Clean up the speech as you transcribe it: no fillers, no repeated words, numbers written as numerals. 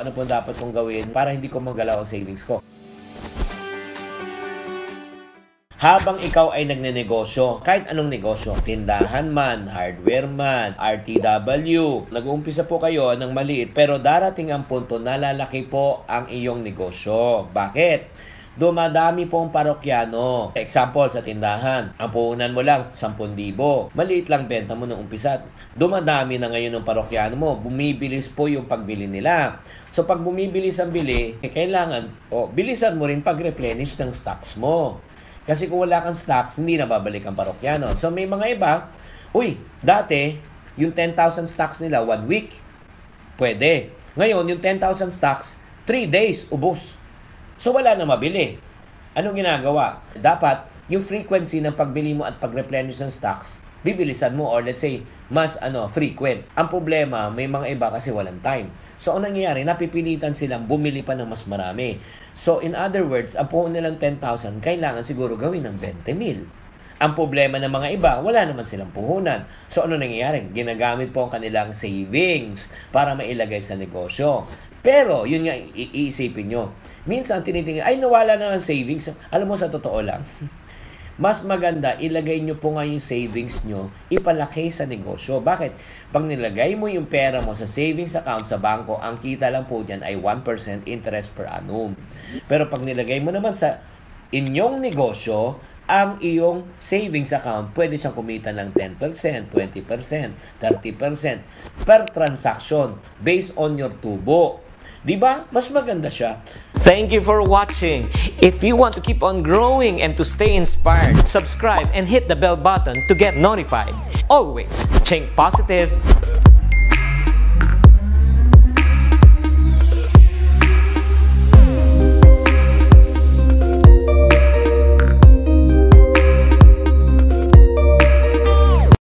Ano po dapat kong gawin para hindi ko magalaw ang savings ko? Habang ikaw ay nagnenegosyo, kahit anong negosyo, tindahan man, hardware man, RTW, nag-uumpisa po kayo ng maliit pero darating ang punto na lalaki po ang iyong negosyo. Bakit? Dumadami po ang parokyano. Example, sa tindahan, ang puhunan mo lang, 10,000. Maliit lang benta mo nung umpisa. Dumadami na ngayon ng parokyano mo. Bumibilis po yung pagbili nila. So, pag bumibilis ang bili, kailangan, bilisan mo rin pag-replenish ng stocks mo. Kasi kung wala kang stocks, hindi na babalik ang parokyano. So, may mga iba, dati, yung 10,000 stocks nila, 1 week, pwede. Ngayon, yung 10,000 stocks, 3 days, ubos. So, wala na mabili. Anong ginagawa? Dapat, yung frequency ng pagbili mo at pag-replenish ng stocks, bibilisan mo or let's say, mas frequent. Ang problema, may mga iba kasi walang time. So, ang nangyayari, napipilitan silang bumili pa ng mas marami. So, in other words, ang puhunan nilang 10,000, kailangan siguro gawin ng 20,000. Ang problema ng mga iba, wala naman silang puhunan. So, ano nangyayari? Ginagamit po ang kanilang savings para mailagay sa negosyo. Pero, yun nga, iisipin nyo. Minsan, tinitingnan, nawala na ang savings. Alam mo, sa totoo lang, mas maganda, ilagay nyo po nga yung savings nyo, ipalaki sa negosyo. Bakit? Pag nilagay mo yung pera mo sa savings account sa bangko, ang kita lang po dyan ay 1% interest per annum. Pero pag nilagay mo naman sa inyong negosyo, ang iyong savings account, pwede siyang kumita ng 10%, 20%, 30% per transaction based on your tubo. Diba? Mas maganda siya. Thank you for watching. If you want to keep on growing and to stay inspired, subscribe and hit the bell button to get notified. Always think positive.